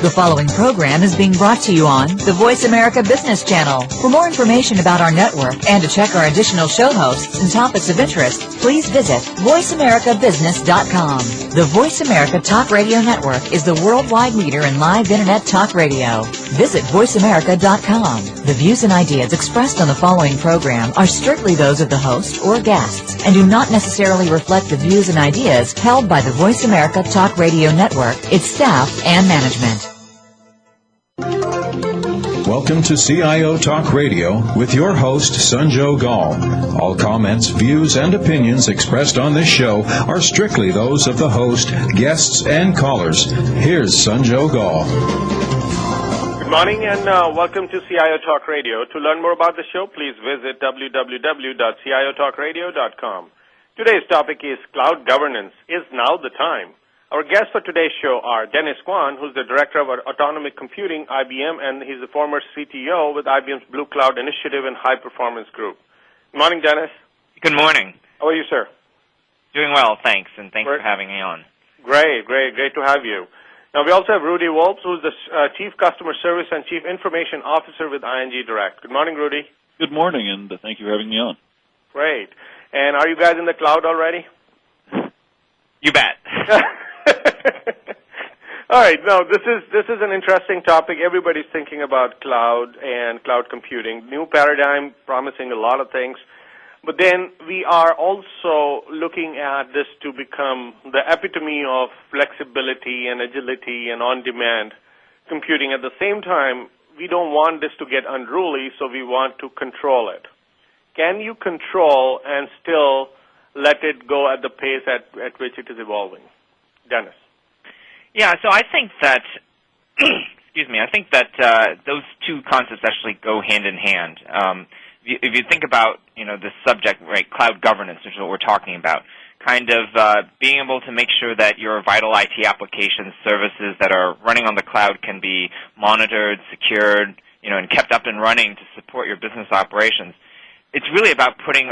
The following program is being brought to you on the Voice America Business Channel. For more information about our network and to check our additional show hosts and topics of interest, please visit voiceamericabusiness.com. The Voice America Talk Radio Network is the worldwide leader in live Internet talk radio. Visit voiceamerica.com. The views and ideas expressed on the following program are strictly those of the host or guests and do not necessarily reflect the views and ideas held by the Voice America Talk Radio Network, its staff, and management. Welcome to CIO Talk Radio with your host, Sanjo Gall. All comments, views, and opinions expressed on this show are strictly those of the host, guests, and callers. Here's Sanjo Gall. Good morning and welcome to CIO Talk Radio. To learn more about the show, please visit www.ciotalkradio.com. Today's topic is cloud governance. Is now the time? Our guests for today's show are Dennis Kwan, who's the Director of Autonomous Computing, IBM, and he's the former CTO with IBM's Blue Cloud Initiative and High Performance Group. Good morning, Dennis. Good morning. How are you, sir? Doing well, thanks, and thanks for having me on. Great to have you. Now, we also have Rudy Wolps, who's the Chief Customer Service and Chief Information Officer with ING Direct. Good morning, Rudy. Good morning, and thank you for having me on. Great. And are you guys in the cloud already? You bet. All right. Now, this is an interesting topic. Everybody's thinking about cloud and cloud computing. New paradigm, promising a lot of things. But then we are also looking at this to become the epitome of flexibility and agility and on-demand computing. At the same time, we don't want this to get unruly, so we want to control it. Can you control and still let it go at the pace at which it is evolving? Dennis. Yeah, so I think that, those two concepts actually go hand in hand. If you think about, the subject, right, cloud governance, which is what we're talking about, kind of being able to make sure that your vital IT applications, services that are running on the cloud can be monitored, secured, and kept up and running to support your business operations. It's really about putting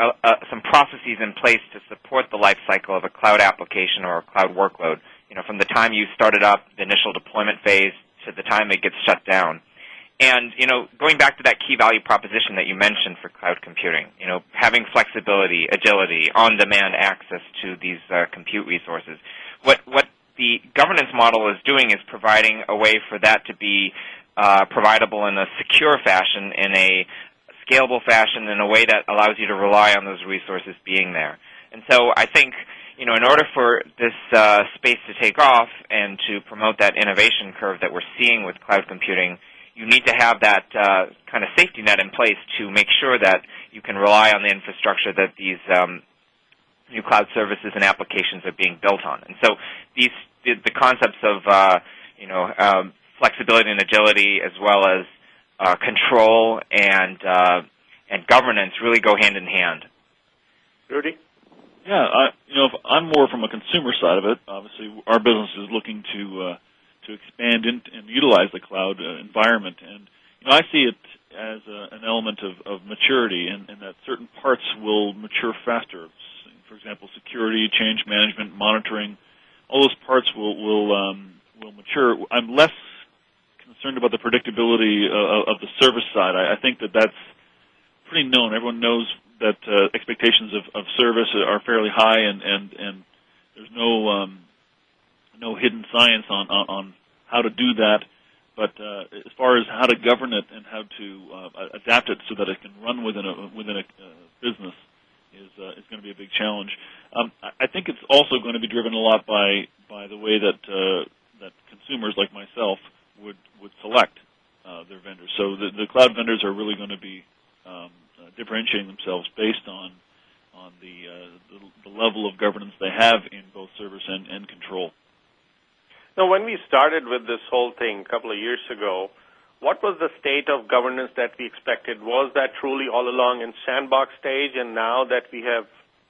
some processes in place to support the life cycle of a cloud application or a cloud workload, from the time you start it up, the initial deployment phase, to the time it gets shut down. And, going back to that key value proposition that you mentioned for cloud computing, having flexibility, agility, on-demand access to these compute resources. What the governance model is doing is providing a way for that to be providable in a secure fashion, in a scalable fashion, in a way that allows you to rely on those resources being there. And so I think, in order for this space to take off and to promote that innovation curve that we're seeing with cloud computing, you need to have that kind of safety net in place to make sure that you can rely on the infrastructure that these new cloud services and applications are being built on. And so the concepts of flexibility and agility, as well as control and governance, really go hand in hand. Rudy? Yeah, I'm more from a consumer side of it. Obviously, our business is looking to expand and utilize the cloud environment, and I see it as an element of maturity, and that certain parts will mature faster. For example, security, change management, monitoring, all those parts will mature. I'm less concerned about the predictability of the service side. I think that's pretty known. Everyone knows that expectations of service are fairly high, and there's no hidden science on how to do that. But as far as how to govern it and how to adapt it so that it can run within a business is going to be a big challenge. I think it's also going to be driven a lot by the way that consumers like myself would select their vendors. So the cloud vendors are really going to be differentiating themselves based on the level of governance they have in both service and control. Now, when we started with this whole thing a couple of years ago, what was the state of governance that we expected? Was that truly all along in sandbox stage, and now that we have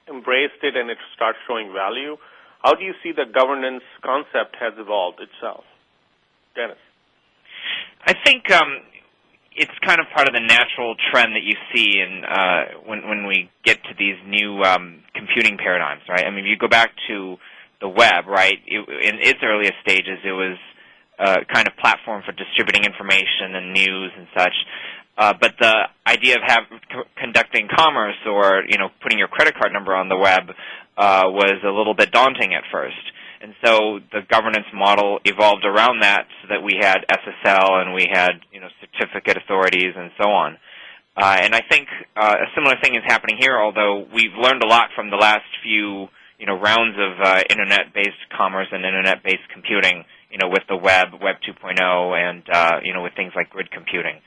embraced it and it starts showing value, how do you see the governance concept has evolved itself? Dennis? I think it's kind of part of the natural trend that you see in when we get to these new computing paradigms, right? I mean, if you go back to the web, right, in its earliest stages, it was kind of platform for distributing information and news and such. But the idea of conducting commerce or putting your credit card number on the web was a little bit daunting at first. And so the governance model evolved around that, so that we had SSL and we had certificate authorities and so on. And I think a similar thing is happening here, although we've learned a lot from the last few rounds of internet-based commerce and internet-based computing, with the Web 2.0, and with things like grid computing.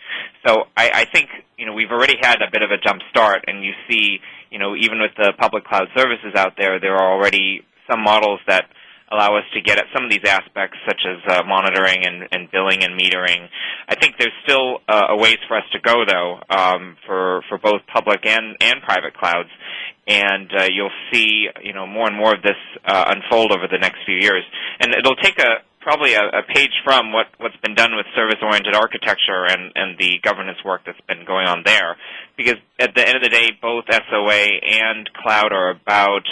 So I think we've already had a bit of a jump start, and you see even with the public cloud services out there, there are already some models that allow us to get at some of these aspects, such as monitoring and billing and metering. I think there's still a ways for us to go, though, for both public and private clouds. And you'll see, more and more of this unfold over the next few years. And it'll take probably a page from what's been done with service-oriented architecture and the governance work that's been going on there. Because at the end of the day, both SOA and cloud are about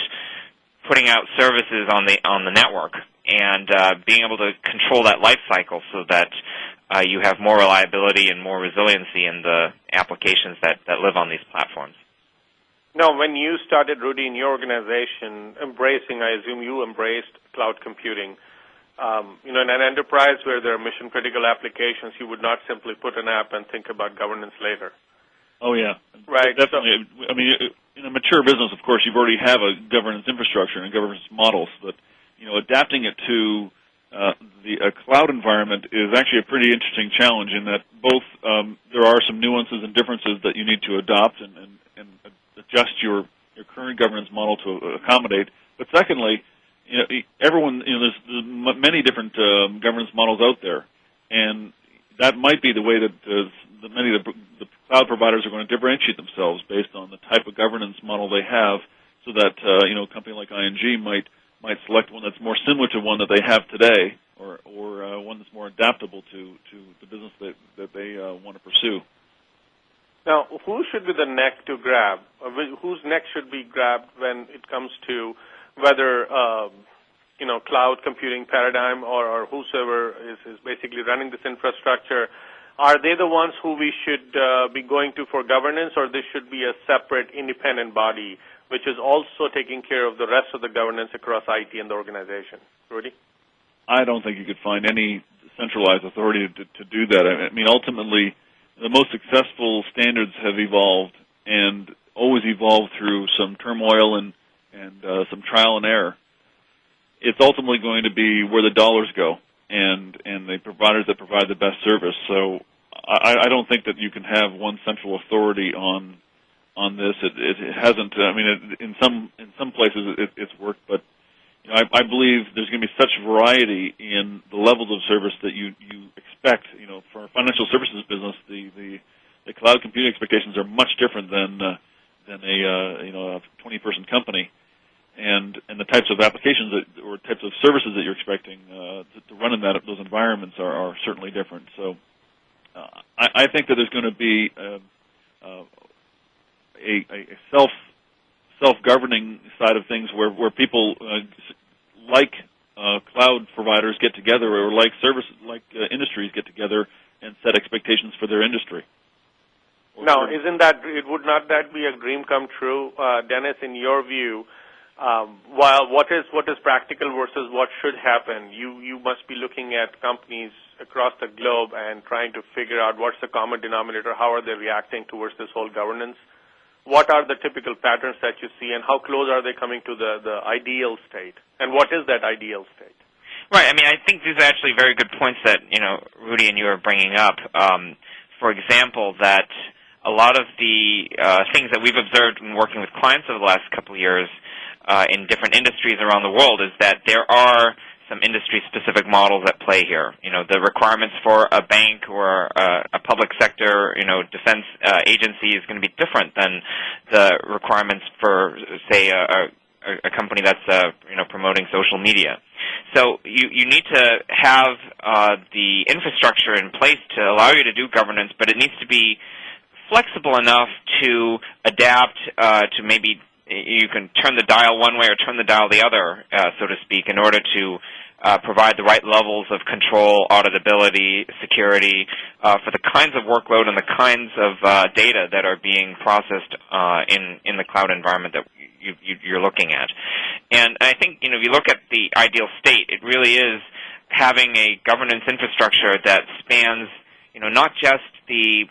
putting out services on the network and being able to control that life cycle so that you have more reliability and more resiliency in the applications that live on these platforms. Now, when you started, Rudy, in your organization, I assume you embraced cloud computing. In an enterprise where there are mission-critical applications, you would not simply put an app and think about governance later. Oh, yeah. Right. Definitely. I mean, in a mature business, of course, you already have a governance infrastructure and governance models, but, adapting it to a cloud environment is actually a pretty interesting challenge in that both there are some nuances and differences that you need to adopt and adjust your current governance model to accommodate. But secondly, there's many different governance models out there, and that might be the way that many of the cloud providers are going to differentiate themselves based on the type of governance model they have, so that a company like ING might select one that's more similar to one that they have today, or one that's more adaptable to the business that they want to pursue. Now, who should be the neck to grab? Whose neck should be grabbed when it comes to whether cloud computing paradigm or whosoever is basically running this infrastructure? Are they the ones who we should be going to for governance, or this should be a separate independent body which is also taking care of the rest of the governance across IT and the organization? Rudy? I don't think you could find any centralized authority to do that. I mean, ultimately, the most successful standards have evolved and always evolved through some turmoil and some trial and error. It's ultimately going to be where the dollars go and the providers that provide the best service. So I don't think that you can have one central authority on this. It hasn't. I mean, in some places it's worked, but I believe there's going to be such variety in the levels of service that you expect. For a financial services business, the cloud computing expectations are much different than a 20-person company, and the types of applications or types of services that you're expecting to run in those environments are certainly different. So I think that there's going to be a self-governing side of things where people like cloud providers get together, or like industries get together and set expectations for their industry. Now, would not that be a dream come true, Dennis? In your view, while what is practical versus what should happen, you must be looking at companies across the globe and trying to figure out what's the common denominator, how are they reacting towards this whole governance. What are the typical patterns that you see, and how close are they coming to the ideal state? And what is that ideal state? Right. I mean, I think these are actually very good points that, Rudy and you are bringing up. For example, that a lot of the things that we've observed in working with clients over the last couple of years in different industries around the world is that there are some industry-specific models at play here. The requirements for a bank or a public sector, defense agency is going to be different than the requirements for, say, a company that's, promoting social media. So you need to have the infrastructure in place to allow you to do governance, but it needs to be flexible enough to adapt to maybe you can turn the dial one way or turn the dial the other, so to speak, in order to provide the right levels of control, auditability, security for the kinds of workload and the kinds of data that are being processed in the cloud environment that you're looking at. And I think, if you look at the ideal state, it really is having a governance infrastructure that spans, not just the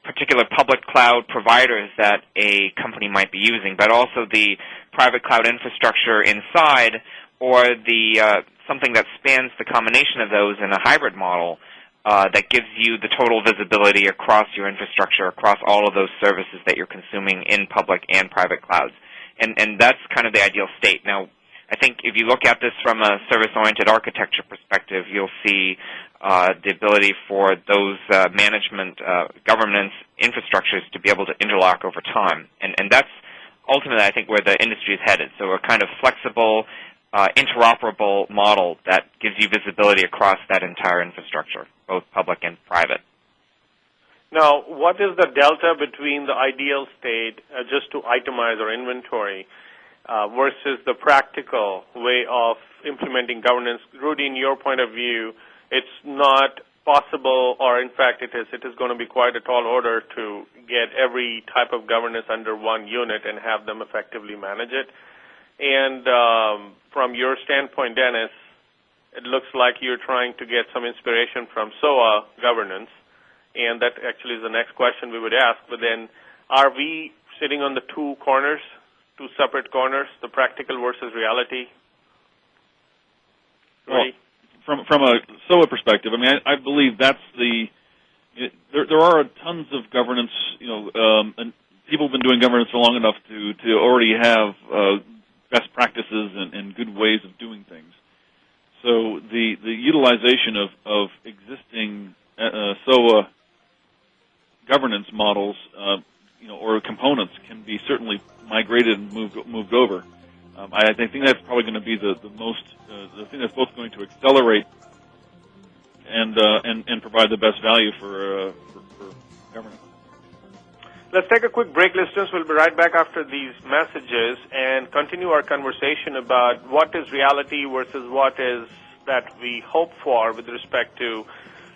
particular public cloud providers that a company might be using, but also the private cloud infrastructure inside, or the something that spans the combination of those in a hybrid model that gives you the total visibility across your infrastructure, across all of those services that you're consuming in public and private clouds. And that's kind of the ideal state. Now, I think if you look at this from a service-oriented architecture perspective, you'll see the ability for those management governance infrastructures to be able to interlock over time. And that's ultimately, I think, where the industry is headed. So a kind of flexible, interoperable model that gives you visibility across that entire infrastructure, both public and private. Now, what is the delta between the ideal state, just to itemize or inventory, versus the practical way of implementing governance? Rudy, in your point of view, it's not possible, or in fact it is going to be quite a tall order to get every type of governance under one unit and have them effectively manage it. And from your standpoint, Dennis, it looks like you're trying to get some inspiration from SOA governance, and that actually is the next question we would ask. But then, are we sitting on the two separate corners, the practical versus reality? Well, from a SOA perspective, I believe that's there are tons of governance, and people have been doing governance for long enough to already have best practices and good ways of doing things. So the utilization of existing SOA governance models, or components can be certainly migrated and moved over. I think that's probably going to be the thing that's both going to accelerate and provide the best value for governance. Let's take a quick break, listeners. We'll be right back after these messages and continue our conversation about what is reality versus what is that we hope for with respect to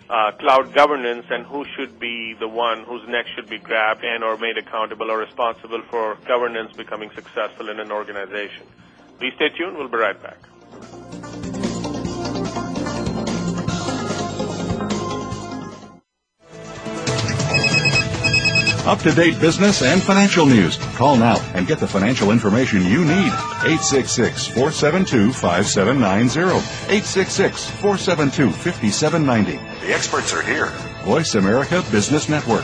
cloud governance, and who should be the one whose neck should be grabbed and or made accountable or responsible for governance becoming successful in an organization. Please stay tuned. We'll be right back. Up-to-date business and financial news. Call now and get the financial information you need. 866-472-5790. 866-472-5790. The experts are here. Voice America Business Network.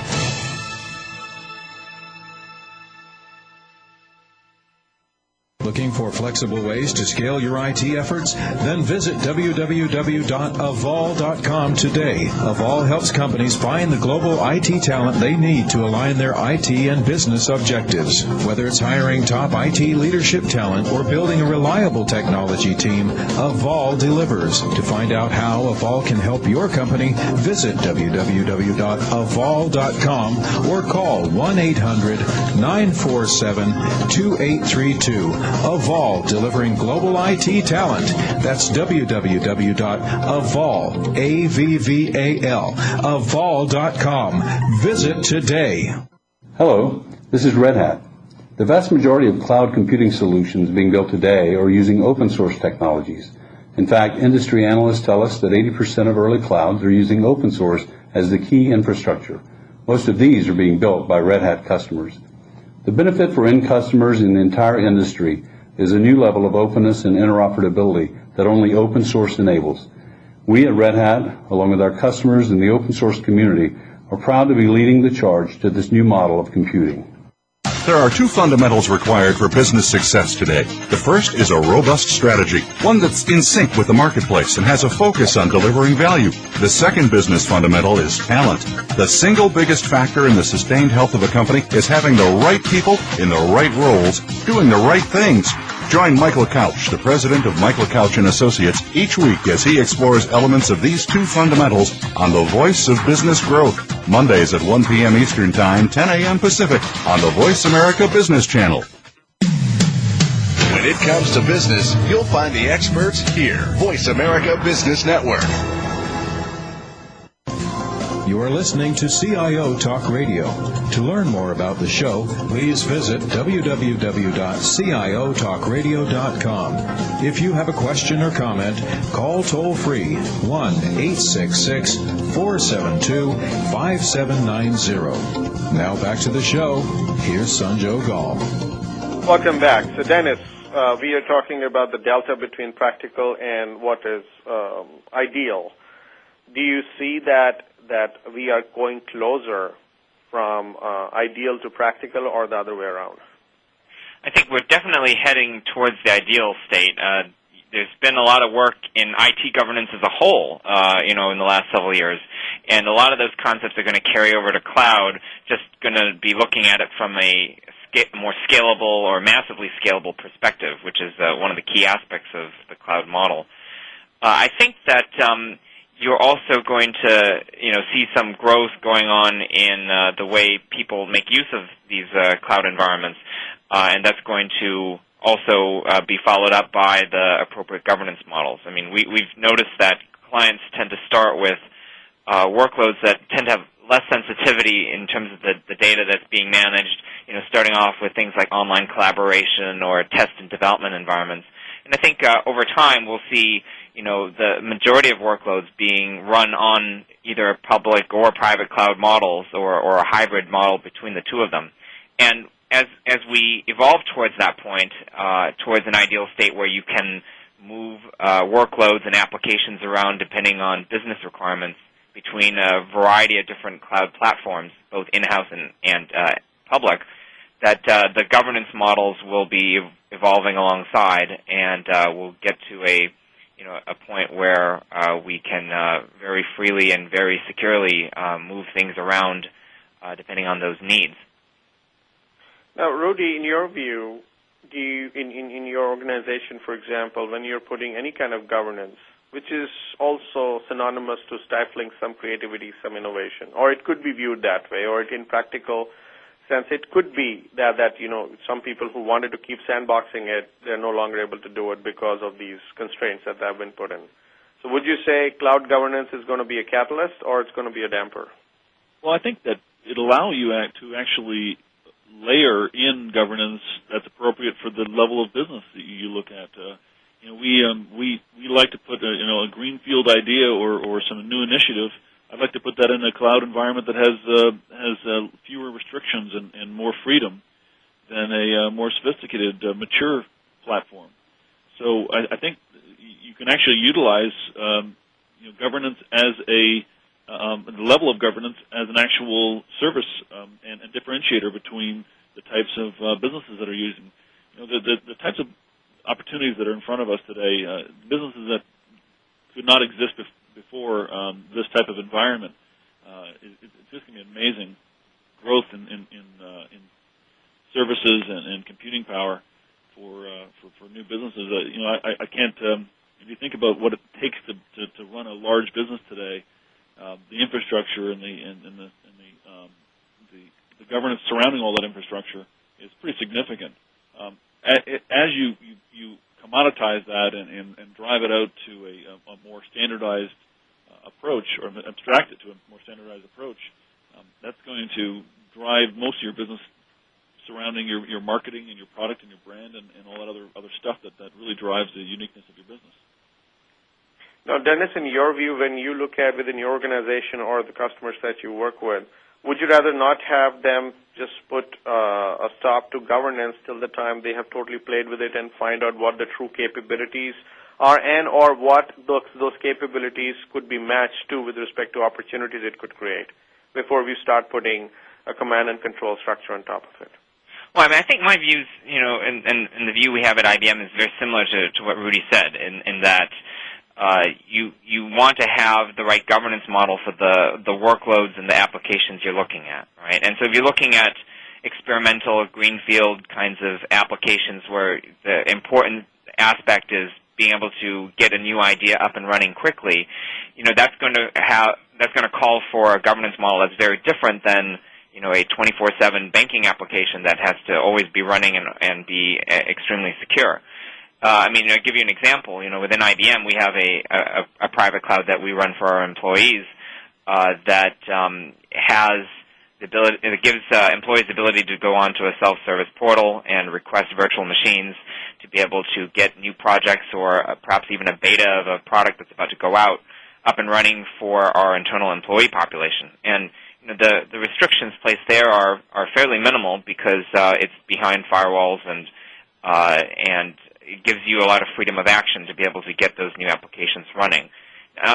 Looking for flexible ways to scale your IT efforts? Then visit www.avol.com today. Avol helps companies find the global IT talent they need to align their IT and business objectives. Whether it's hiring top IT leadership talent or building a reliable technology team, Avol delivers. To find out how Avol can help your company, visit www.avol.com or call 1-800-947-2832. Avol, delivering global IT talent. That's www.avol, A-V-V-A-L, avol.com. Visit today. Hello, this is Red Hat. The vast majority of cloud computing solutions being built today are using open source technologies. In fact, industry analysts tell us that 80% of early clouds are using open source as the key infrastructure. Most of these are being built by Red Hat customers. The benefit for end customers in the entire industry is a new level of openness and interoperability that only open source enables. We at Red Hat, along with our customers in the open source community, are proud to be leading the charge to this new model of computing. There are two fundamentals required for business success today. The first is a robust strategy, one that's in sync with the marketplace and has a focus on delivering value. The second business fundamental is talent. The single biggest factor in the sustained health of a company is having the right people in the right roles, doing the right things. Join Michael Couch, the president of Michael Couch & Associates, each week as he explores elements of these two fundamentals on the Voice of Business Growth. Mondays at 1 p.m. Eastern Time, 10 a.m. Pacific, on the Voice America Business Channel. When it comes to business, you'll find the experts here. Voice America Business Network. You are listening to CIO Talk Radio. To learn more about the show, please visit www.ciotalkradio.com. If you have a question or comment, call toll-free 1-866-472-5790. Now back to the show. Here's Sanjog Gall. Welcome back. So, Dennis, we are talking about the delta between practical and what is ideal. Do you see that we are going closer from ideal to practical, or the other way around? I think we're definitely heading towards the ideal state. There's been a lot of work in IT governance as a whole, in the last several years, and a lot of those concepts are going to carry over to cloud, just going to be looking at it from a more scalable or massively scalable perspective, which is one of the key aspects of the cloud model. I think that you're also going to, see some growth going on in the way people make use of these cloud environments, and that's going to also be followed up by the appropriate governance models. I mean, we've noticed that clients tend to start with workloads that tend to have less sensitivity in terms of the data that's being managed, starting off with things like online collaboration or test and development environments. And I think over time we'll see the majority of workloads being run on either public or private cloud models or a hybrid model between the two of them. And as we evolve towards that point, towards an ideal state where you can move workloads and applications around depending on business requirements between a variety of different cloud platforms, both in-house and public, that the governance models will be evolving alongside, and we'll get to a point where we can very freely and very securely move things around depending on those needs. Now, Rudy, in your view, do you, in your organization, for example, when you're putting any kind of governance, which is also synonymous to stifling some creativity, some innovation, or it could be viewed that way, or in practical sense, it could be that some people who wanted to keep sandboxing it, they're no longer able to do it because of these constraints that have been put in. So would you say cloud governance is going to be a catalyst, or it's going to be a damper? Well, I think that it allows you to actually layer in governance that's appropriate for the level of business that you look at. We like to put a greenfield idea or some new initiative. I'd like to put that in a cloud environment that has fewer restrictions and more freedom than a more sophisticated, mature platform. So I think you can actually utilize governance as the level of governance as an actual service and a differentiator between the types of businesses that are using. The types of opportunities that are in front of us today, businesses that could not exist before this type of environment. It's just going to be amazing growth in services and computing power for new businesses. I can't. If you think about what it takes to run a large business today, the infrastructure and the governance surrounding all that infrastructure is pretty significant. As you commoditize that and drive it out to a more standardized approach, or abstract it to a more standardized approach, that's going to drive most of your business surrounding your marketing and your product and your brand and all that other stuff that really drives the uniqueness of your business. Now, Dennis, in your view, when you look at within your organization or the customers that you work with, would you rather not have them just put a stop to governance till the time they have totally played with it and find out what the true capabilities are or what those capabilities could be matched to with respect to opportunities it could create before we start putting a command and control structure on top of it? Well, I think my views, and the view we have at IBM is very similar to what Rudy said, in that you want to have the right governance model for the workloads and the applications you're looking at, right? And so if you're looking at experimental, greenfield kinds of applications where the important aspect is being able to get a new idea up and running quickly, that's going to call for a governance model that's very different than a 24/7 banking application that has to always be running and be extremely secure. I'll give you an example. Within IBM, we have a private cloud that we run for our employees that has the ability. It gives employees the ability to go onto a self-service portal and request virtual machines to be able to get new projects or perhaps even a beta of a product that's about to go out up and running for our internal employee population. And the restrictions placed there are fairly minimal because it's behind firewalls and it gives you a lot of freedom of action to be able to get those new applications running.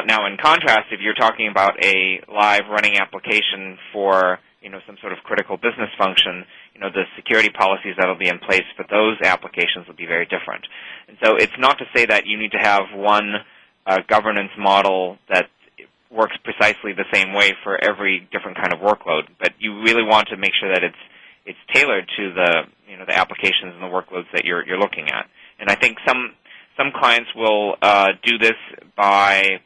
Now, in contrast, if you're talking about a live running application for some sort of critical business function, the security policies that will be in place for those applications will be very different. And so it's not to say that you need to have one governance model that works precisely the same way for every different kind of workload, but you really want to make sure that it's tailored to the applications and the workloads that you're looking at. And I think some clients will do this by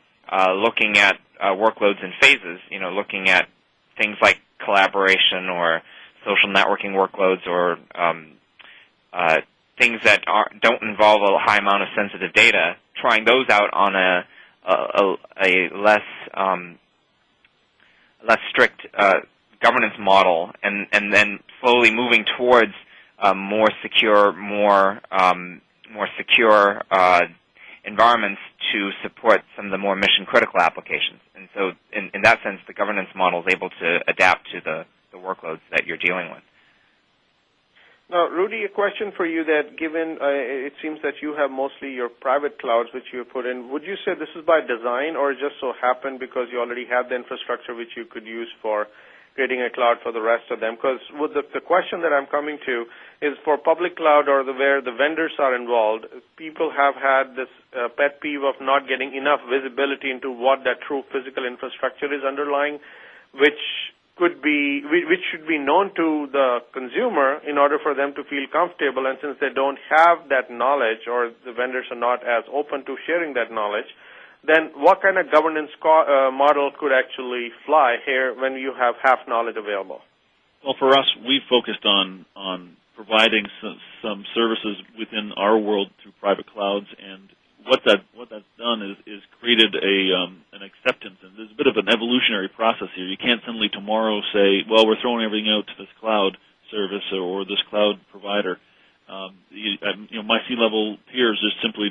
looking at workloads in phases, looking at things like collaboration or social networking workloads or things that don't involve a high amount of sensitive data, trying those out on a less strict governance model, and then slowly moving towards more secure environments to support some of the more mission-critical applications. And so in that sense, the governance model is able to adapt to the workloads that you're dealing with. Now, Rudy, a question for you that given it seems that you have mostly your private clouds which you put in, would you say this is by design or just so happened because you already have the infrastructure which you could use for creating a cloud for the rest of them? Because with the question that I'm coming to is for public cloud or where the vendors are involved, people have had this pet peeve of not getting enough visibility into what that true physical infrastructure is underlying, which should be known to the consumer in order for them to feel comfortable. And since they don't have that knowledge or the vendors are not as open to sharing that knowledge, then what kind of governance model could actually fly here when you have half knowledge available? Well, for us, we focused on providing some services within our world through private clouds, and what that's done is created an acceptance, and there's a bit of an evolutionary process here. You can't suddenly tomorrow say, well, we're throwing everything out to this cloud service or this cloud provider. My C-level peers just simply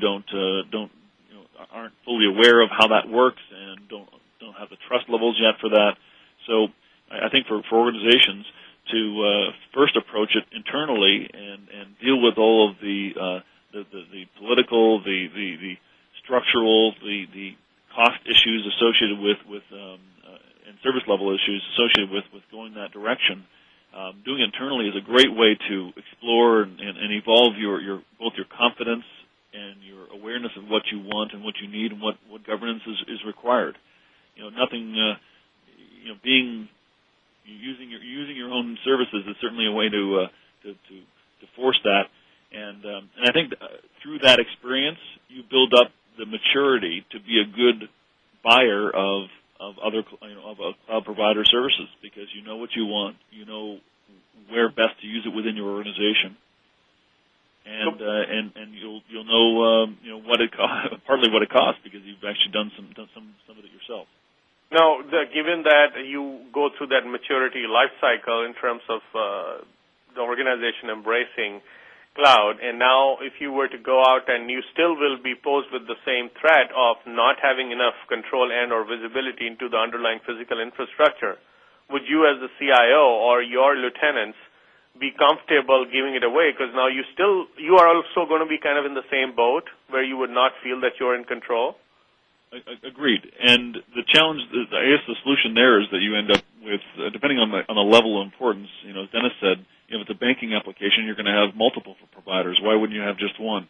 aren't fully aware of how that works and don't have the trust levels yet for that. So I think for organizations to first approach it internally and deal with all of the political, the structural, the cost issues associated with and service level issues associated with going that direction. Doing it internally is a great way to explore and evolve both your confidence and your awareness of what you want and what you need and what governance is required. Using your own services is certainly a way to force that. And I think through that experience, you build up the maturity to be a good buyer of other of a cloud provider services, because you know what you want, you know where best to use it within your organization, and you'll know what it partly what it costs, because you've actually done some of it yourself. Now, given that you go through that maturity life cycle in terms of the organization embracing cloud, and now if you were to go out and you still will be posed with the same threat of not having enough control and or visibility into the underlying physical infrastructure, would you as the CIO or your lieutenants be comfortable giving it away? Because now you are also going to be kind of in the same boat where you would not feel that you're in control? Agreed. And the challenge, I guess the solution there is that you end up with, depending on the level of importance, as Dennis said, if it's a banking application, you're going to have multiple providers. Why wouldn't you have just one?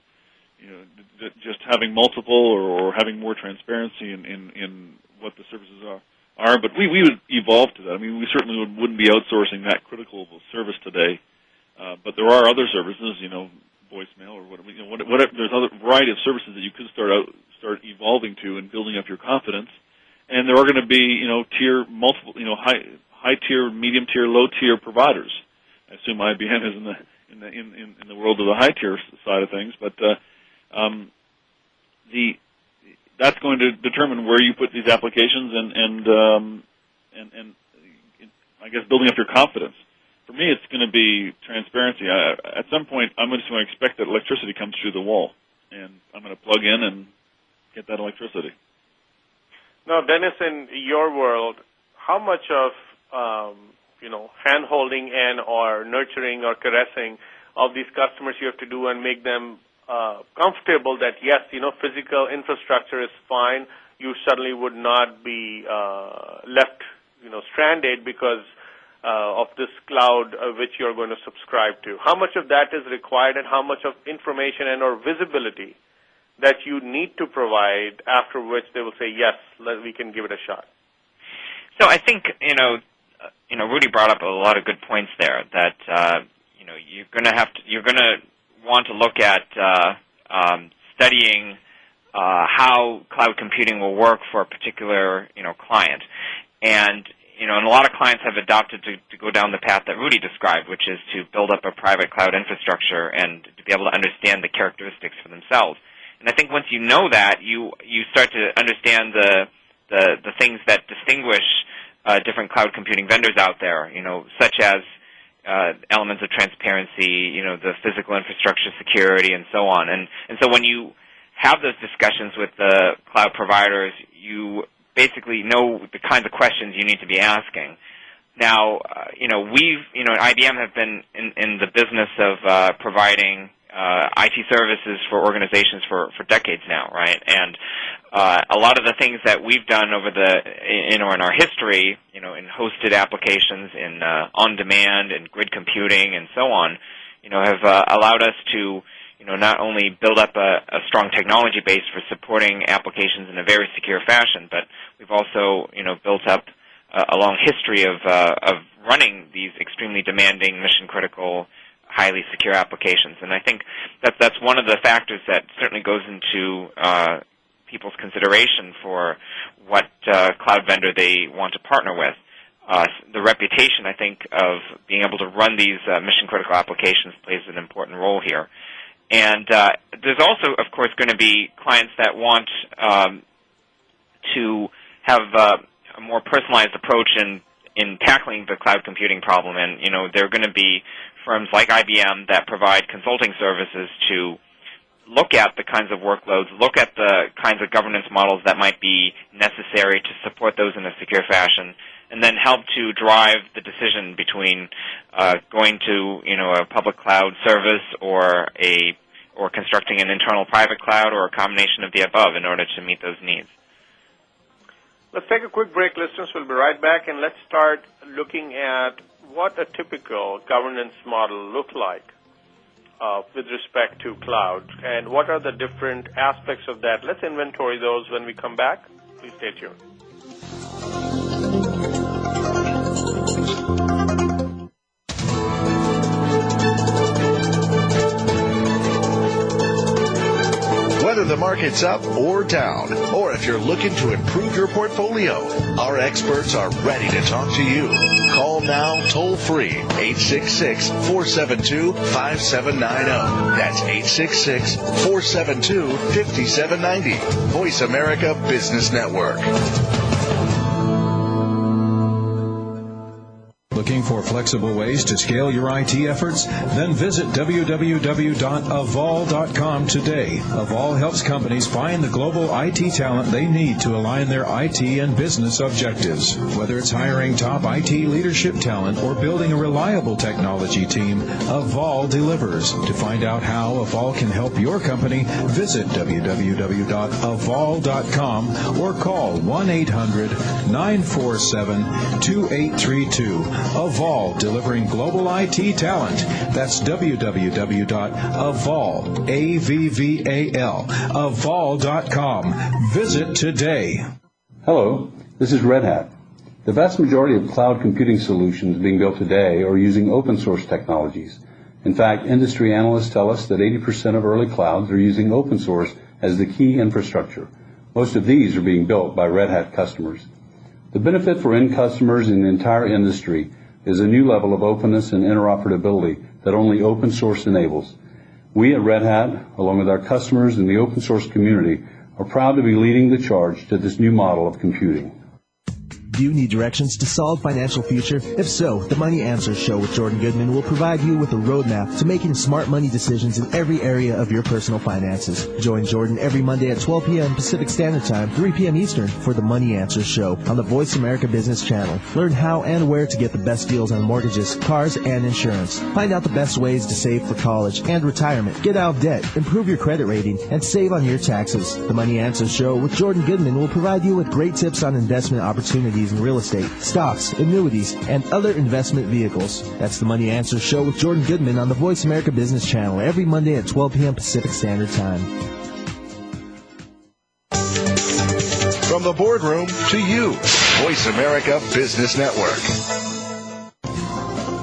Just having multiple or having more transparency in what the services are. But we would evolve to that. I mean, we certainly wouldn't be outsourcing that critical of a service today. But there are other services, voicemail or whatever. There's other variety of services that you could start evolving to and building up your confidence. And there are going to be, tier multiple, high-tier, medium-tier, low-tier providers. I assume IBM is in the world of the high-tier side of things, but that's going to determine where you put these applications and I guess building up your confidence. For me, it's going to be transparency. At some point, I'm just going to expect that electricity comes through the wall, and I'm going to plug in and get that electricity. Now, Dennis, in your world, how much of hand-holding and or nurturing or caressing of these customers you have to do and make them comfortable that, yes, physical infrastructure is fine, you suddenly would not be left, stranded because of this cloud which you're going to subscribe to. How much of that is required, and how much of information and or visibility that you need to provide, after which they will say, yes, we can give it a shot? So I think, Rudy brought up a lot of good points there, that, you're going to want to look at studying how cloud computing will work for a particular, client. And, and a lot of clients have adopted to go down the path that Rudy described, which is to build up a private cloud infrastructure and to be able to understand the characteristics for themselves. And I think once you know that, you start to understand the things that distinguish different cloud computing vendors out there, such as elements of transparency, the physical infrastructure security, and so on. And so when you have those discussions with the cloud providers, you basically know the kinds of questions you need to be asking. Now, IBM have been in the business of providing IT services for organizations for decades now, right? And a lot of the things that we've done over in our history, in hosted applications, in on-demand and grid computing and so on, have allowed us to, not only build up a strong technology base for supporting applications in a very secure fashion, but we've also, built up a long history of running these extremely demanding, mission-critical, highly secure applications. And I think that's one of the factors that certainly goes into people's consideration for what cloud vendor they want to partner with. The reputation, I think, of being able to run these mission-critical applications plays an important role here. And there's also, of course, going to be clients that want to have a more personalized approach in tackling the cloud computing problem. And, there are going to be firms like IBM that provide consulting services to look at the kinds of workloads, look at the kinds of governance models that might be necessary to support those in a secure fashion, and then help to drive the decision between going to a public cloud service or constructing an internal private cloud, or a combination of the above in order to meet those needs. Let's take a quick break, listeners. We'll be right back, and let's start looking at what a typical governance model look like with respect to cloud, and what are the different aspects of that. Let's inventory those when we come back. Please stay tuned. Whether the market's up or down, or if you're looking to improve your portfolio, our experts are ready to talk to you. Call now toll-free, 866-472-5790. That's 866-472-5790. Voice America Business Network. Looking for flexible ways to scale your IT efforts? Then visit www.avol.com today. Avol helps companies find the global IT talent they need to align their IT and business objectives. Whether it's hiring top IT leadership talent or building a reliable technology team, Avol delivers. To find out how Avol can help your company, visit www.avol.com or call 1-800-947-2832. Avol, delivering global IT talent. That's www.avol, A-V-V-A-L, avol.com. Visit today. Hello, this is Red Hat. The vast majority of cloud computing solutions being built today are using open source technologies. In fact, industry analysts tell us that 80% of early clouds are using open source as the key infrastructure. Most of these are being built by Red Hat customers. The benefit for end customers and the entire industry is a new level of openness and interoperability that only open source enables. We at Red Hat, along with our customers and the open source community, are proud to be leading the charge to this new model of computing. Do you need directions to solid financial future? If so, the Money Answers Show with Jordan Goodman will provide you with a roadmap to making smart money decisions in every area of your personal finances. Join Jordan every Monday at 12 p.m. Pacific Standard Time, 3 p.m. Eastern for the Money Answers Show on the Voice America Business Channel. Learn how and where to get the best deals on mortgages, cars, and insurance. Find out the best ways to save for college and retirement, get out of debt, improve your credit rating, and save on your taxes. The Money Answers Show with Jordan Goodman will provide you with great tips on investment opportunities in real estate, stocks, annuities, and other investment vehicles. That's the Money Answers Show with Jordan Goodman on the Voice America Business Channel every Monday at 12 p.m. Pacific Standard Time. From the boardroom to you, Voice America Business Network.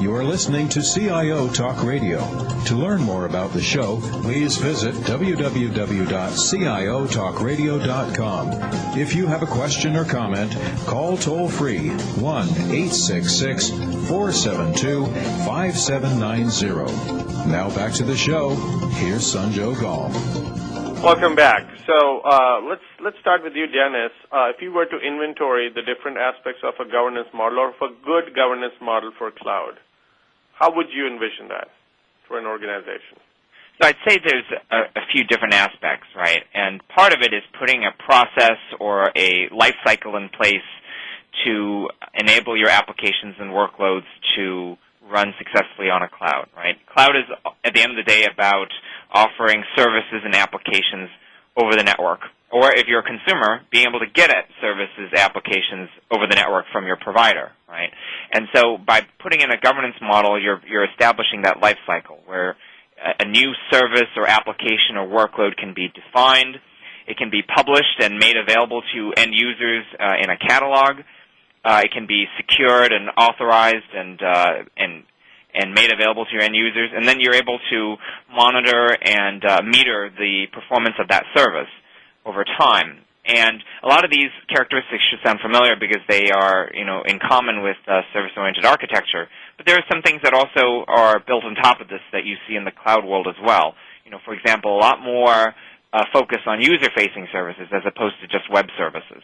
You are listening to CIO Talk Radio. To learn more about the show, please visit www.ciotalkradio.com. If you have a question or comment, call toll-free 1-866-472-5790. Now back to the show. Here's Sanjog Gall. Welcome back. So let's start with you, Dennis. If you were to inventory the different aspects of a governance model or of a good governance model for cloud, how would you envision that for an organization? So I'd say there's a few different aspects, right? And part of it is putting a process or a life cycle in place to enable your applications and workloads to run successfully on a cloud, right? Cloud is, at the end of the day, about offering services and applications over the network. Or if you're a consumer, being able to get at services, applications over the network from your provider, right? And so by putting in a governance model, you're establishing that life cycle where a new service or application or workload can be defined. It can be published and made available to end users in a catalog. It can be secured and authorized and made available to your end users. And then you're able to monitor and meter the performance of that service over time. And a lot of these characteristics should sound familiar because they are, in common with service-oriented architecture. But there are some things that also are built on top of this that you see in the cloud world as well. For example, a lot more focus on user-facing services as opposed to just web services,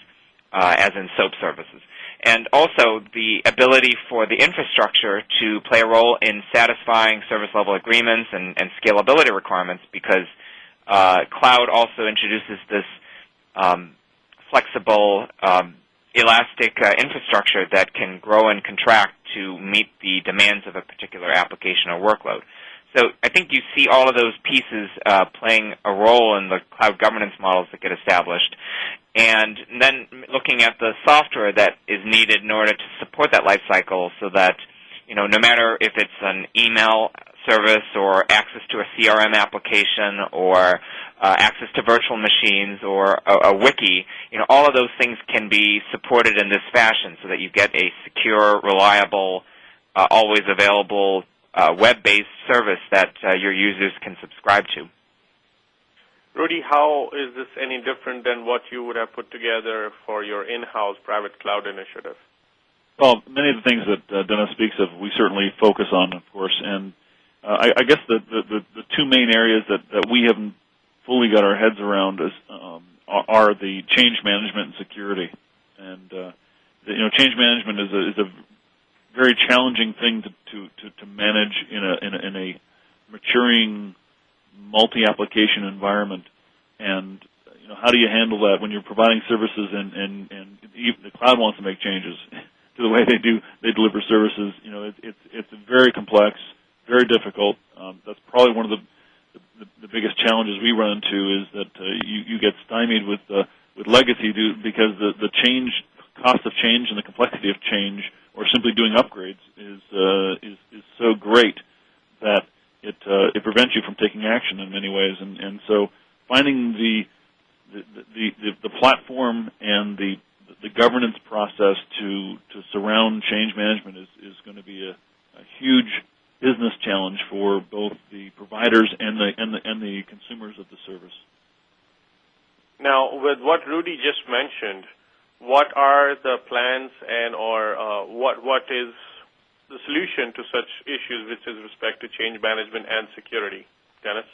as in SOAP services. And also the ability for the infrastructure to play a role in satisfying service-level agreements and scalability requirements because cloud also introduces this flexible, elastic infrastructure that can grow and contract to meet the demands of a particular application or workload. So I think you see all of those pieces playing a role in the cloud governance models that get established. And then looking at the software that is needed in order to support that life cycle so that, no matter if it's an email service or access to a CRM application or access to virtual machines or a wiki, all of those things can be supported in this fashion so that you get a secure, reliable, always available web-based service that your users can subscribe to. Rudy, how is this any different than what you would have put together for your in-house private cloud initiative? Well, many of the things that Dennis speaks of, we certainly focus on, of course, and I guess the two main areas that we haven't fully got our heads around are the change management and security. And change management is a very challenging thing to manage in a maturing multi-application environment. And how do you handle that when you're providing services and the cloud wants to make changes to the way they deliver services? It's very complex, very difficult. That's probably one of the biggest challenges we run into is that you get stymied with legacy because the cost of change and the complexity of change, or simply doing upgrades, is so great that it prevents you from taking action in many ways. And so finding the platform and the governance process to surround change management is going to be a huge business challenge for both the providers and the consumers of the service. Now, with what Rudy just mentioned, what are the plans and or what is the solution to such issues with respect to change management and security? Dennis?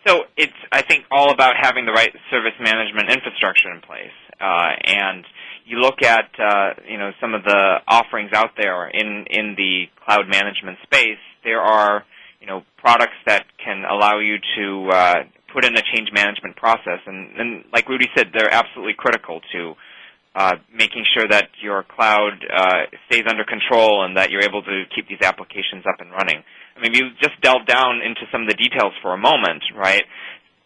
So it's, I think, all about having the right service management infrastructure in place. And you look at, some of the offerings out there in the cloud management space. There are, products that can allow you to put in a change management process. And like Rudy said, they're absolutely critical to making sure that your cloud stays under control and that you're able to keep these applications up and running. I mean, if you just delve down into some of the details for a moment, right?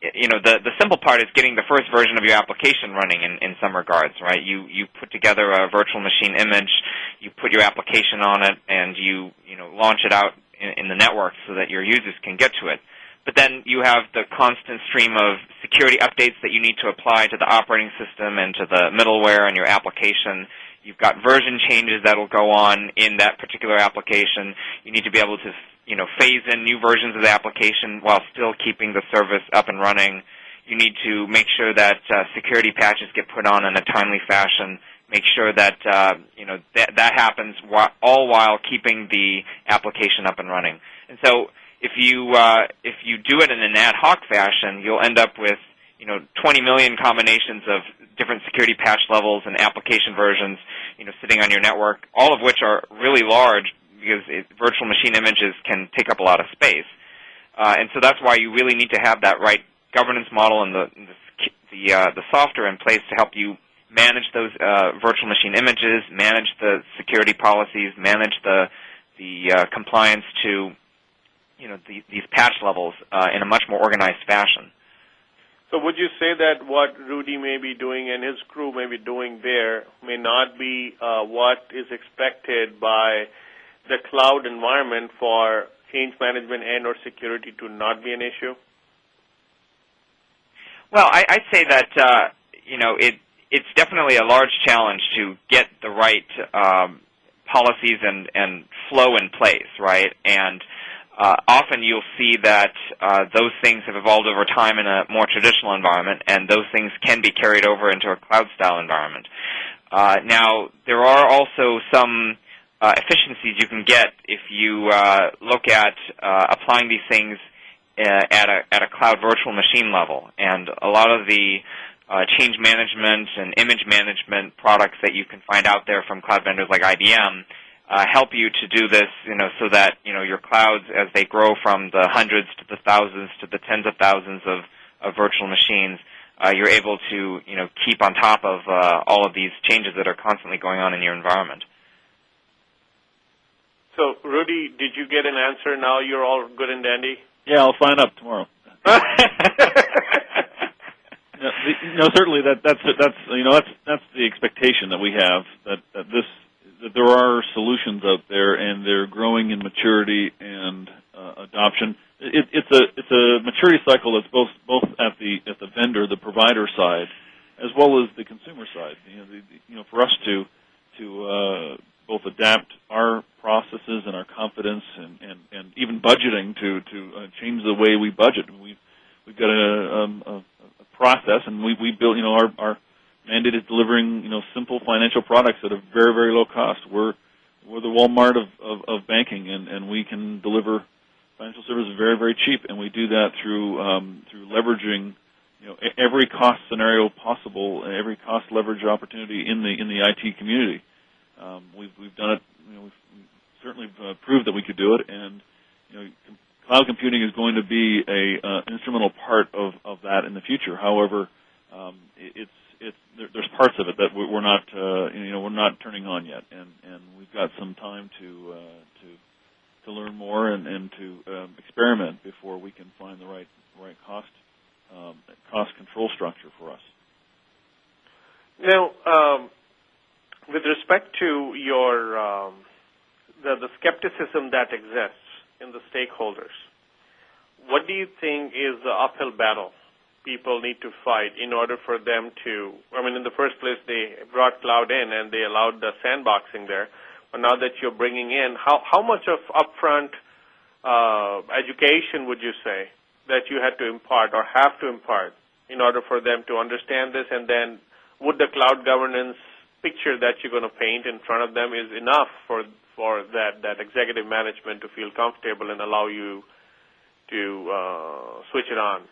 The simple part is getting the first version of your application running in some regards, right? You put together a virtual machine image, you put your application on it, and you launch it out in the network so that your users can get to it. But then you have the constant stream of security updates that you need to apply to the operating system and to the middleware and your application. You've got version changes that will go on in that particular application. You need to be able to phase in new versions of the application while still keeping the service up and running. You need to make sure that security patches get put on in a timely fashion. Make sure that that happens all while keeping the application up and running. And so if you do it in an ad hoc fashion, you'll end up with 20 million combinations of different security patch levels and application versions sitting on your network, all of which are really large because virtual machine images can take up a lot of space. And so that's why you really need to have that right governance model and the software in place to help you manage those virtual machine images, manage the security policies, manage the compliance to these patch levels in a much more organized fashion. So would you say that what Rudy may be doing and his crew may be doing there may not be what is expected by the cloud environment for change management and or security to not be an issue? Well, I'd say that it's definitely a large challenge to get the right policies and flow in place, right? And often you'll see that those things have evolved over time in a more traditional environment, and those things can be carried over into a cloud-style environment. Now, there are also some efficiencies you can get if you look at applying these things at a cloud virtual machine level. And a lot of the change management and image management products that you can find out there from cloud vendors like IBM help you to do this, so that, your clouds, as they grow from the hundreds to the thousands to the tens of thousands of virtual machines, you're able to, keep on top of all of these changes that are constantly going on in your environment. So, Rudy, did you get an answer now? You're all good and dandy? Yeah, I'll sign up tomorrow. Certainly that's the expectation that we have, that there are solutions out there, and they're growing in maturity and adoption. It's a maturity cycle that's both at the vendor, the provider side, as well as the consumer side. For us to both adapt our processes and our confidence and even budgeting to change the way we budget. We've got a process, and we built, our mandate is delivering, simple financial products at a very, very low cost. We're the Walmart of banking, and we can deliver financial services very, very cheap, and we do that through leveraging, every cost scenario possible, every cost leverage opportunity in the IT community. We've done it. We've certainly proved that we could do it, and cloud computing is going to be a instrumental part of that in the future. However, there's parts of it that we're not turning on yet, and we've got some time to learn more and to experiment before we can find the right cost control structure for us. Now, with respect to your the skepticism that exists in the stakeholders, what do you think is the uphill battle people need to fight in order for them to, in the first place, they brought cloud in and they allowed the sandboxing there, but now that you're bringing in, how much of upfront education would you say that you had to impart or have to impart in order for them to understand this, and then would the cloud governance picture that you're going to paint in front of them is enough for that executive management to feel comfortable and allow you to switch it on?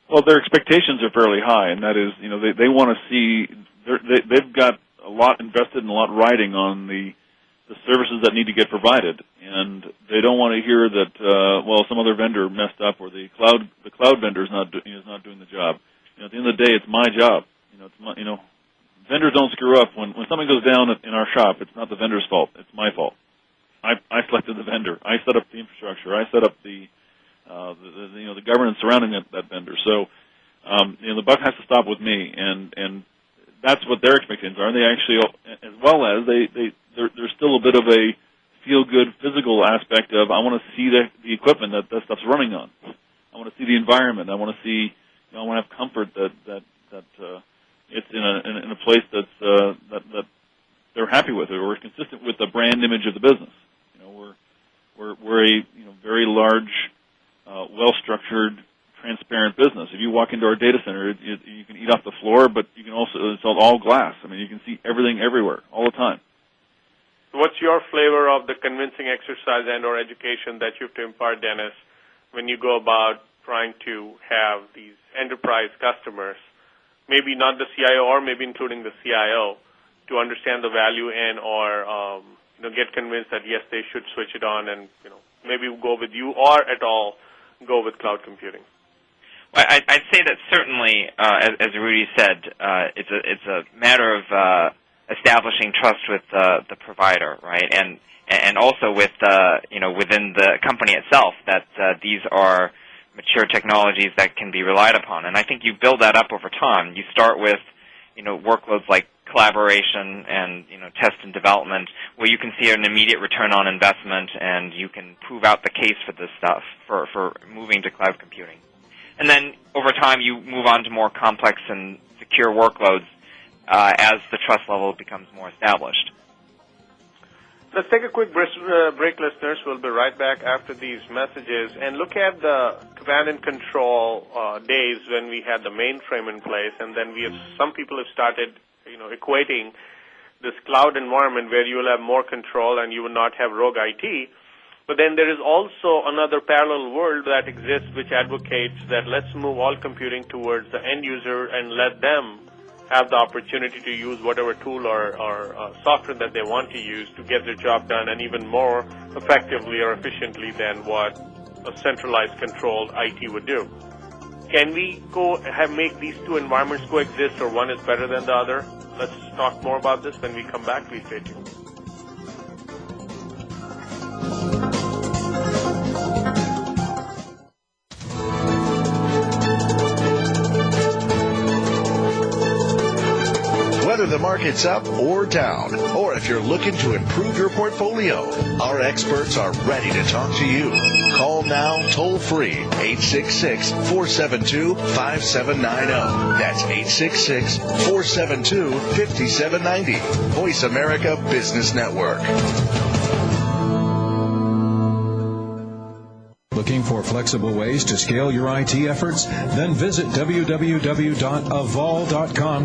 Well, their expectations are fairly high, and that is, they want to see they've got a lot invested and a lot riding on the services that need to get provided, and they don't want to hear that some other vendor messed up or the cloud vendor is not doing the job. At the end of the day, it's my job. Vendors don't screw up. When something goes down in our shop, it's not the vendor's fault. It's my fault. I selected the vendor. I set up the infrastructure. I set up the governance surrounding that vendor. So the buck has to stop with me, and that's what their expectations are. And they actually, as well as there's still a bit of a feel-good physical aspect of I want to see the equipment that stuff's running on. I want to see the environment. I want to see. I want to have comfort that it's in a place that they're happy with it or is consistent with the brand image of the business. We're a very large, well-structured, transparent business. If you walk into our data center, you can eat off the floor, but you can also it's all glass. I mean, you can see everything everywhere all the time. What's your flavor of the convincing exercise and/or education that you have to impart, Dennis, when you go about trying to have these enterprise customers, maybe not the CIO or maybe including the CIO, to understand the value and/or get convinced that yes, they should switch it on and maybe go with you or at all go with cloud computing? Well, I'd say that certainly, as Rudy said, it's a matter of establishing trust with the provider, right, and also with within the company itself that these are mature technologies that can be relied upon. And I think you build that up over time. You start with workloads like collaboration and test and development, where you can see an immediate return on investment, and you can prove out the case for this stuff for moving to cloud computing. And then over time, you move on to more complex and secure workloads as the trust level becomes more established. Let's take a quick break, listeners. We'll be right back after these messages and look at the command and control days when we had the mainframe in place, and then some people have started equating this cloud environment where you will have more control and you will not have rogue IT. But then there is also another parallel world that exists which advocates that let's move all computing towards the end user and let them have the opportunity to use whatever tool or software that they want to use to get their job done, and even more effectively or efficiently than what a centralized controlled IT would do. Can we make these two environments coexist, or one is better than the other? Let's talk more about this when we come back. Please stay tuned. Whether the market's up or down, or if you're looking to improve your portfolio, our experts are ready to talk to you. Call now toll-free, 866-472-5790. That's 866-472-5790. Voice America Business Network. Looking for flexible ways to scale your IT efforts? Then visit www.avol.com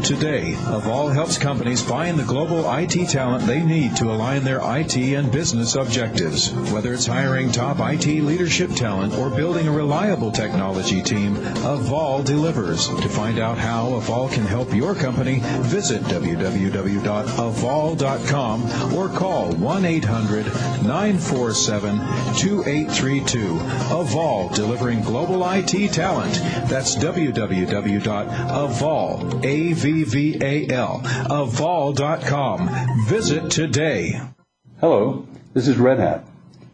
today. Avol helps companies find the global IT talent they need to align their IT and business objectives. Whether it's hiring top IT leadership talent or building a reliable technology team, Avol delivers. To find out how Avol can help your company, visit www.avol.com or call 1-800-947-2832. Avol, delivering global IT talent. That's www.avol, A-V-V-A-L, avol.com. Visit today. Hello, this is Red Hat.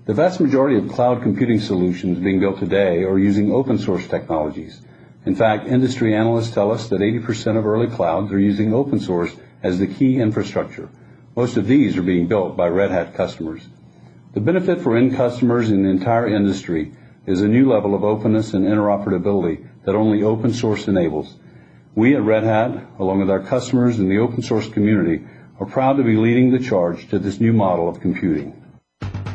The vast majority of cloud computing solutions being built today are using open source technologies. In fact, industry analysts tell us that 80% of early clouds are using open source as the key infrastructure. Most of these are being built by Red Hat customers. The benefit for end customers in the entire industry is a new level of openness and interoperability that only open source enables. We at Red Hat, along with our customers in the open source community, are proud to be leading the charge to this new model of computing.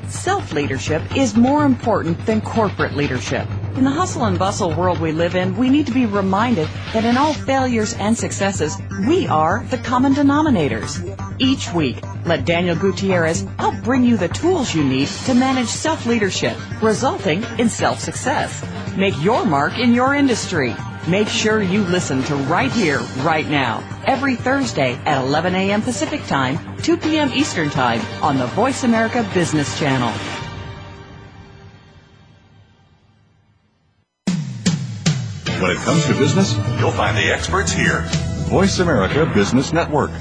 Self-leadership is more important than corporate leadership. In the hustle and bustle world we live in, we need to be reminded that in all failures and successes, we are the common denominators. Each week, let Daniel Gutierrez help bring you the tools you need to manage self-leadership, resulting in self-success. Make your mark in your industry. Make sure you listen to Right Here, Right Now, every Thursday at 11 a.m. Pacific Time, 2 p.m. Eastern Time on the Voice America Business Channel. When it comes to business, you'll find the experts here. Voice America Business Network.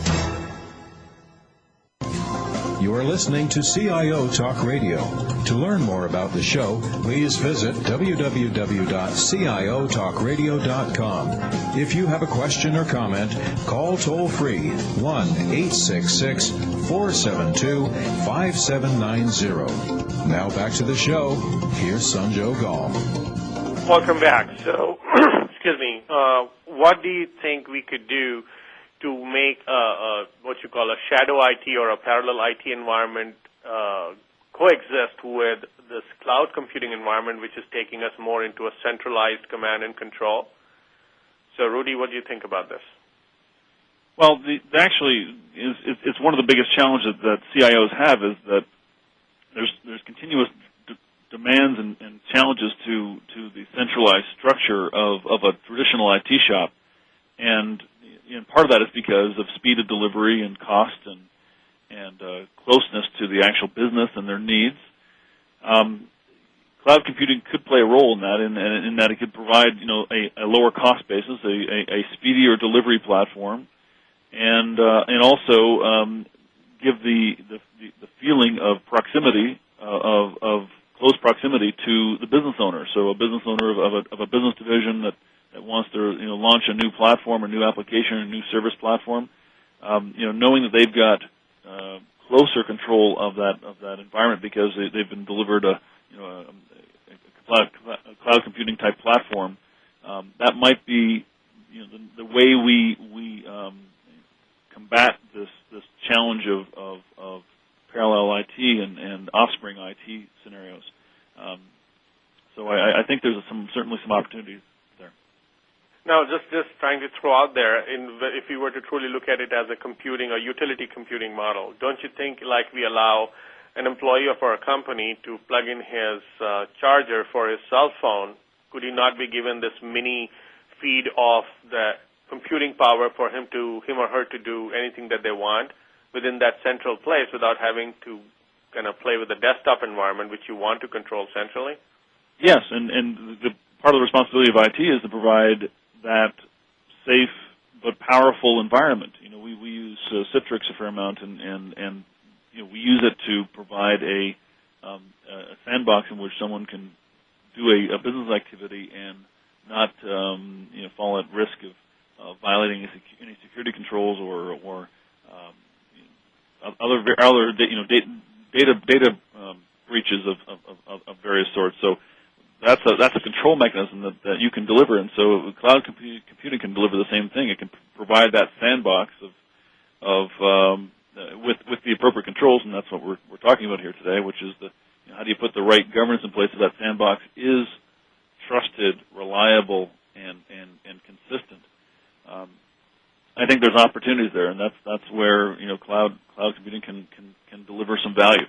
You are listening to CIO Talk Radio. To learn more about the show, please visit www.ciotalkradio.com. If you have a question or comment, call toll-free 1-866-472-5790. Now back to the show. Here's Sanjo Gall. Welcome back. So, excuse me, what do you think we could do to make what you call a shadow IT or a parallel IT environment coexist with this cloud computing environment, which is taking us more into a centralized command and control? So, Rudy, what do you think about this? Well, it's one of the biggest challenges that CIOs have is that there's continuous demands and challenges to the centralized structure of a traditional IT shop, and part of that is because of speed of delivery and cost and closeness to the actual business and their needs. Cloud computing could play a role in that, in that it could provide a lower cost basis, a speedier delivery platform, and also give the feeling of proximity of close proximity to the business owner. So a business owner of a business division that wants to launch a new platform, a new application, a new service platform, knowing that they've got closer control of that environment because they've been delivered a cloud computing type platform, that might be the way we combat this challenge of parallel IT and offspring IT scenarios. So I think there's certainly some opportunities there. Now, just trying to throw out there, if you were to truly look at it as a computing or utility computing model, don't you think like we allow an employee of our company to plug in his charger for his cell phone, could he not be given this mini feed of the computing power for him or her to do anything that they want within that central place without having to kind of play with the desktop environment, which you want to control centrally? Yes, and the part of the responsibility of IT is to provide that safe but powerful environment. We use Citrix a fair amount, and we use it to provide a sandbox in which someone can do a business activity and not fall at risk of violating any security controls or other data breaches of various sorts. So that's a control mechanism that you can deliver, and so cloud computing can deliver the same thing. It can provide that sandbox with the appropriate controls, and that's what we're talking about here today, which is how do you put the right governance in place so that sandbox is trusted, reliable, and consistent. I think there's opportunities there, and that's where cloud computing can deliver some value.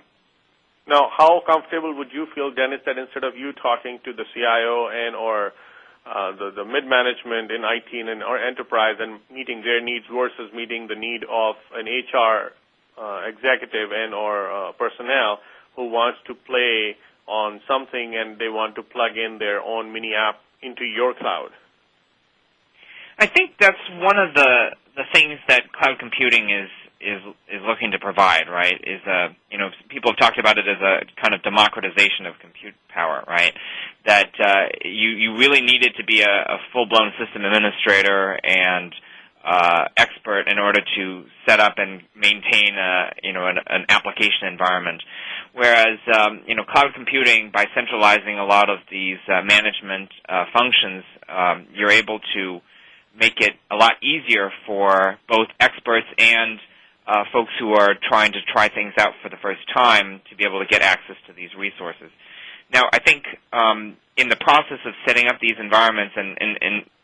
Now, how comfortable would you feel, Dennis, that instead of you talking to the CIO or the mid-management in IT and or enterprise and meeting their needs versus meeting the need of an HR executive and or personnel who wants to play on something and they want to plug in their own mini app into your cloud? I think that's one of the things that cloud computing is looking to provide, right? Is people have talked about it as a kind of democratization of compute power, right? That you really needed to be a full-blown system administrator and expert in order to set up and maintain an application environment. Whereas cloud computing, by centralizing a lot of these management functions, you're able to make it a lot easier for both experts and folks who are trying to try things out for the first time to be able to get access to these resources. Now, I think in the process of setting up these environments and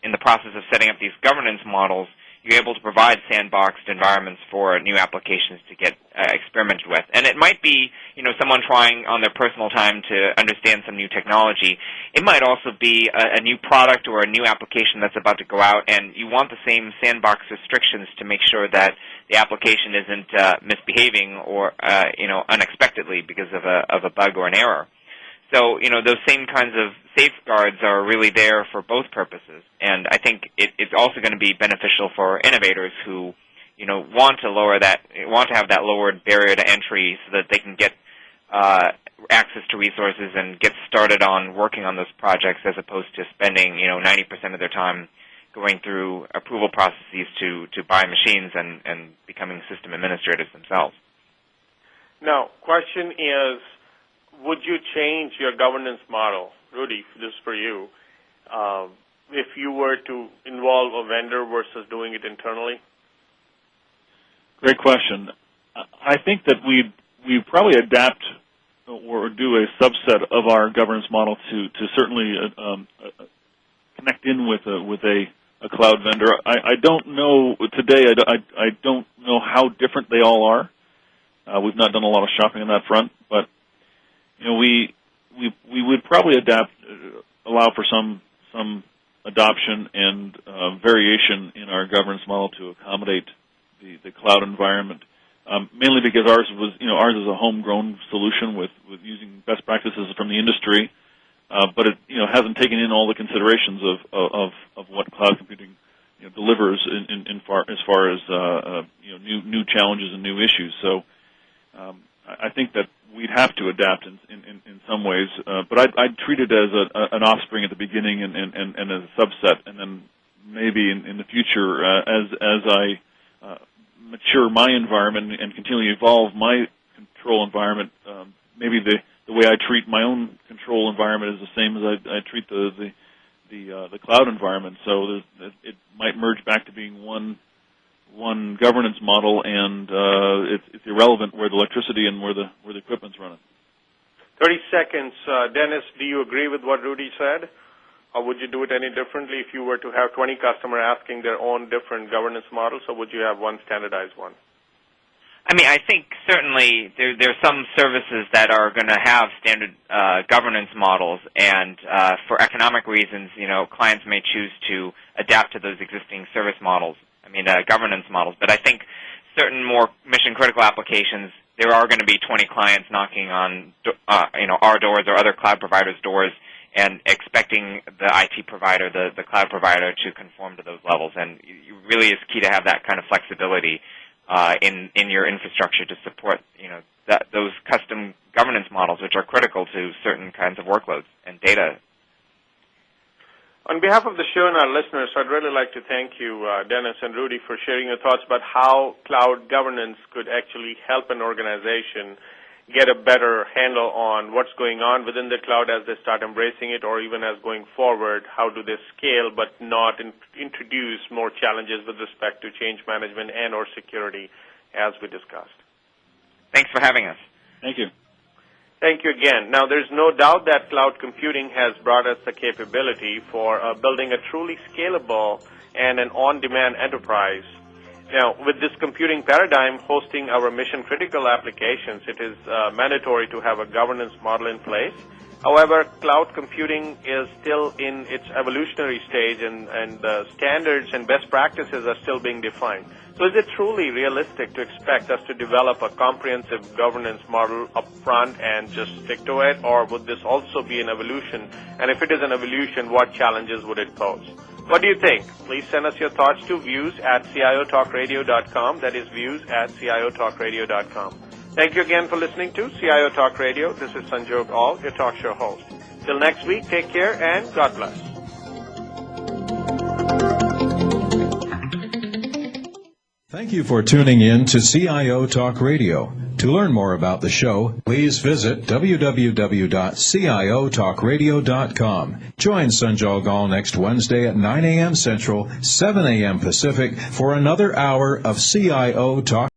in the process of setting up these governance models, you're able to provide sandboxed environments for new applications to get experimented with. And it might be, someone trying on their personal time to understand some new technology. It might also be a new product or a new application that's about to go out, and you want the same sandbox restrictions to make sure that the application isn't misbehaving or, unexpectedly because of a bug or an error. So, those same kinds of safeguards are really there for both purposes. And I think it's also going to be beneficial for innovators who, want to have that lowered barrier to entry so that they can get access to resources and get started on working on those projects as opposed to spending, 90% of their time going through approval processes to buy machines and becoming system administrators themselves. Now, question is, would you change your governance model? Rudy, this is for you. If you were to involve a vendor versus doing it internally? Great question. I think that we probably adapt or do a subset of our governance model to certainly connect in with a cloud vendor. I don't know today. I don't know how different they all are. We've not done a lot of shopping on that front, but we would probably allow for some adoption and variation in our governance model to accommodate the cloud environment. Mainly because ours is a homegrown solution with using best practices from the industry, but it hasn't taken in all the considerations of what cloud computing delivers as far as new challenges and new issues. So I think that we'd have to adapt in some ways, but I'd treat it as an offspring at the beginning and as a subset, and then maybe in the future as I mature my environment and continually evolve my control environment, maybe the way I treat my own control environment is the same as I treat the cloud environment. So it might merge back to being one governance model, and it's irrelevant where the electricity and where the equipment's running. 30 seconds. Dennis, do you agree with what Rudy said? Or would you do it any differently if you were to have 20 customers asking their own different governance models, or would you have one standardized one? I mean, I think certainly there are some services that are going to have standard governance models, and for economic reasons, clients may choose to adapt to those existing service models. Governance models. But I think certain more mission-critical applications, there are going to be 20 clients knocking on, our doors or other cloud providers' doors and expecting the IT provider, the cloud provider, to conform to those levels. And it really is key to have that kind of flexibility in your infrastructure to support, those custom governance models, which are critical to certain kinds of workloads and data. On behalf of the show and our listeners, I'd really like to thank you, Dennis and Rudy, for sharing your thoughts about how cloud governance could actually help an organization get a better handle on what's going on within the cloud as they start embracing it, or even as going forward, how do they scale but not introduce more challenges with respect to change management and or security, as we discussed. Thanks for having us. Thank you. Thank you again. Now, there's no doubt that cloud computing has brought us the capability for building a truly scalable and an on-demand enterprise. Now, with this computing paradigm hosting our mission-critical applications, it is mandatory to have a governance model in place. However, cloud computing is still in its evolutionary stage, and the standards and best practices are still being defined. So is it truly realistic to expect us to develop a comprehensive governance model up front and just stick to it, or would this also be an evolution? And if it is an evolution, what challenges would it pose? What do you think? Please send us your thoughts to views@ciotalkradio.com. That is views@ciotalkradio.com. Thank you again for listening to CIO Talk Radio. This is Sanjog Aul, your talk show host. Till next week, take care and God bless. Thank you for tuning in to CIO Talk Radio. To learn more about the show, please visit www.ciotalkradio.com. Join Sanjog Aul next Wednesday at 9 a.m. Central, 7 a.m. Pacific for another hour of CIO Talk.